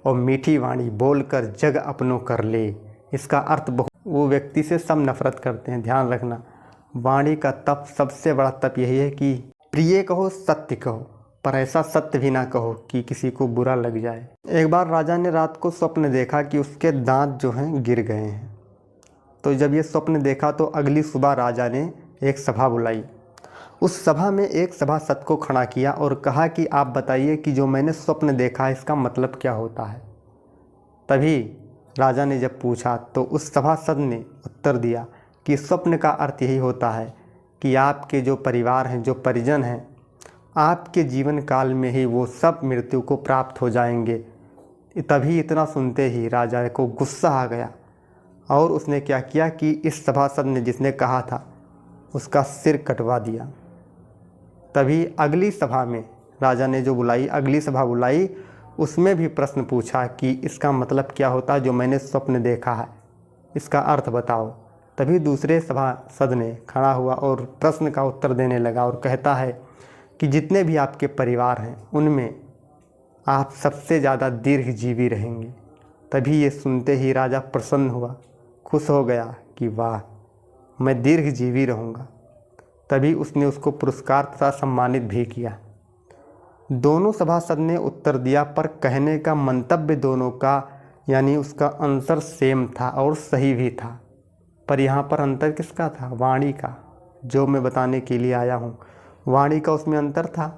और मीठी वाणी बोलकर जग अपनों कर ले। इसका अर्थ वो व्यक्ति से सब नफरत करते हैं। ध्यान रखना, वाणी का तप, सबसे बड़ा तप यही है कि प्रिय कहो, सत्य कहो, पर ऐसा सत्य भी ना कहो कि किसी को बुरा लग जाए। एक बार राजा ने रात को स्वप्न देखा कि उसके दांत जो हैं गिर गए हैं। तो जब ये स्वप्न देखा तो अगली सुबह राजा ने एक सभा बुलाई। उस सभा में एक सभासद को खड़ा किया और कहा कि आप बताइए कि जो मैंने स्वप्न देखा है इसका मतलब क्या होता है। तभी राजा ने जब पूछा तो उस सभासद ने उत्तर दिया कि स्वप्न का अर्थ यही होता है कि आपके जो परिवार हैं, जो परिजन हैं, आपके जीवन काल में ही वो सब मृत्यु को प्राप्त हो जाएंगे। तभी इतना सुनते ही राजा को गुस्सा आ गया और उसने क्या किया कि इस सभासद ने जिसने कहा था उसका सिर कटवा दिया। तभी अगली सभा में राजा ने जो बुलाई, अगली सभा बुलाई, उसमें भी प्रश्न पूछा कि इसका मतलब क्या होता है जो मैंने स्वप्न देखा है, इसका अर्थ बताओ। तभी दूसरे सभासद ने खड़ा हुआ और प्रश्न का उत्तर देने लगा और कहता है कि जितने भी आपके परिवार हैं उनमें आप सबसे ज़्यादा दीर्घजीवी रहेंगे। तभी ये सुनते ही राजा प्रसन्न हुआ, खुश हो गया कि वाह, मैं दीर्घजीवी रहूँगा। तभी उसने उसको पुरस्कार तथा सम्मानित भी किया। दोनों सभासद ने उत्तर दिया, पर कहने का मंतव्य दोनों का यानी उसका आंसर सेम था और सही भी था। पर यहाँ पर अंतर किसका था? वाणी का, जो मैं बताने के लिए आया हूँ। वाणी का उसमें अंतर था।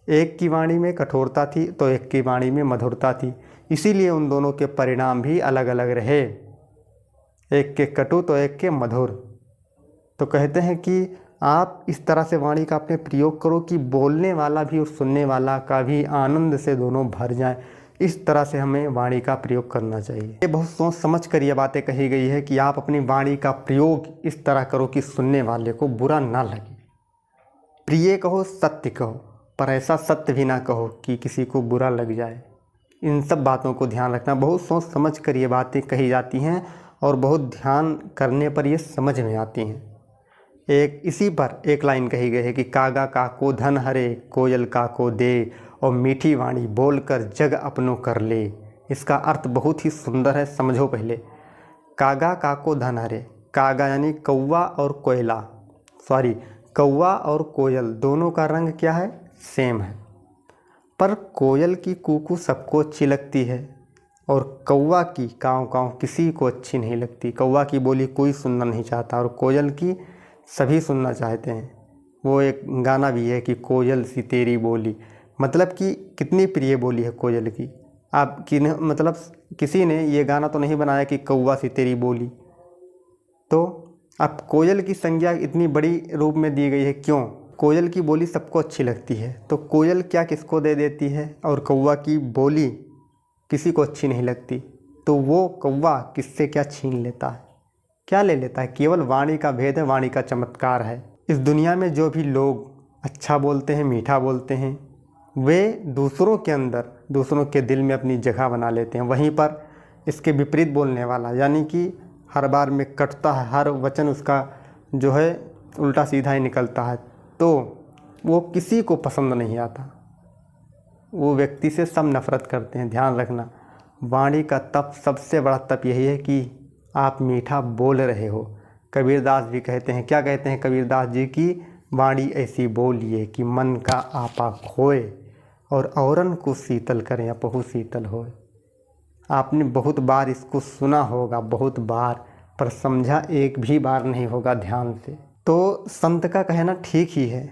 एक की वाणी में कठोरता थी तो एक की वाणी में मधुरता थी, इसीलिए उन दोनों के परिणाम भी अलग अलग रहे, एक के कटु तो एक के मधुर। तो कहते हैं कि आप इस तरह से वाणी का अपने प्रयोग करो कि बोलने वाला भी और सुनने वाला का भी आनंद से दोनों भर जाएं। इस तरह से हमें वाणी का प्रयोग करना चाहिए। ये बहुत सोच समझ कर ये बातें कही गई है कि आप अपनी वाणी का प्रयोग इस तरह करो कि सुनने वाले को बुरा ना लगे। प्रिय कहो, सत्य कहो, पर ऐसा सत्य भी ना कहो कि किसी को बुरा लग जाए। इन सब बातों को ध्यान रखना। बहुत सोच समझ कर ये बातें कही जाती हैं और बहुत ध्यान करने पर ये समझ में आती हैं। एक इसी पर एक लाइन कही गई है कि कागा काको धन हरे, कोयल काको दे, और मीठी वाणी बोलकर जग अपनों कर ले। इसका अर्थ बहुत ही सुंदर है, समझो पहले। कागा काको धन हरे, कागा यानी कौवा और कोयला, कौवा और कोयल दोनों का रंग क्या है? सेम है। पर कोयल की कूकू सबको अच्छी लगती है और कौवा की काँव काँव किसी को अच्छी नहीं लगती। कौवा की बोली कोई सुनना नहीं चाहता और कोयल की सभी सुनना चाहते हैं। वो एक गाना भी है कि कोयल सी तेरी बोली, मतलब कि कितनी प्रिय बोली है कोयल की। आप कि मतलब किसी ने ये गाना तो नहीं बनाया कि कौवा सी तेरी बोली। तो अब कोयल की संज्ञा इतनी बड़ी रूप में दी गई है, क्यों? कोयल की बोली सबको अच्छी लगती है, तो कोयल क्या किसको दे देती है और कौवा की बोली किसी को अच्छी नहीं लगती, तो वो कौवा किससे क्या छीन लेता है? क्या ले लेता है? केवल वाणी का भेद है, वाणी का चमत्कार है। इस दुनिया में जो भी लोग अच्छा बोलते हैं, मीठा बोलते हैं, वे दूसरों के अंदर, दूसरों के दिल में अपनी जगह बना लेते हैं। वहीं पर इसके विपरीत बोलने वाला, यानी कि हर बार में कटता है, हर वचन उसका जो है उल्टा सीधा ही निकलता है, तो वो किसी को पसंद नहीं आता। वो व्यक्ति से सब नफरत करते हैं। ध्यान रखना, वाणी का तप, सबसे बड़ा तप यही है कि आप मीठा बोल रहे हो। कबीरदास भी कहते हैं, क्या कहते हैं कबीरदास जी की? वाणी ऐसी बोलिए कि मन का आपा खोए, और औरन को शीतल करें अपहु शीतल होए। आपने बहुत बार इसको सुना होगा, बहुत बार, पर समझा एक भी बार नहीं होगा ध्यान से। तो संत का कहना ठीक ही है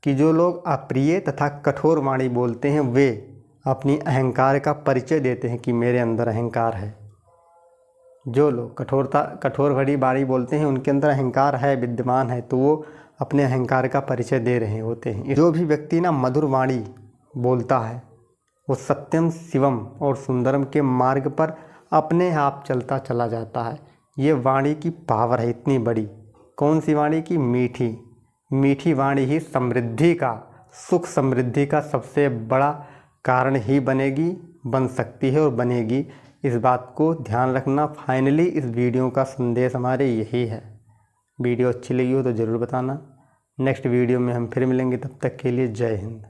कि जो लोग अप्रिय तथा कठोर वाणी बोलते हैं वे अपनी अहंकार का परिचय देते हैं कि मेरे अंदर अहंकार है। जो लोग कठोर भरी वाणी बोलते हैं उनके अंदर अहंकार है, विद्यमान है, तो वो अपने अहंकार का परिचय दे रहे होते हैं। जो भी व्यक्ति ना मधुर वाणी बोलता है वो सत्यम शिवम और सुंदरम के मार्ग पर अपने आप चलता चला जाता है। ये वाणी की पावर है इतनी बड़ी। कौन सी वाणी की? मीठी। मीठी वाणी ही समृद्धि का, सुख समृद्धि का सबसे बड़ा कारण ही बनेगी, बन सकती है और बनेगी। इस बात को ध्यान रखना। फाइनली इस वीडियो का संदेश हमारे यही है। वीडियो अच्छी लगी हो तो ज़रूर बताना। नेक्स्ट वीडियो में हम फिर मिलेंगे, तब तक के लिए जय हिंद।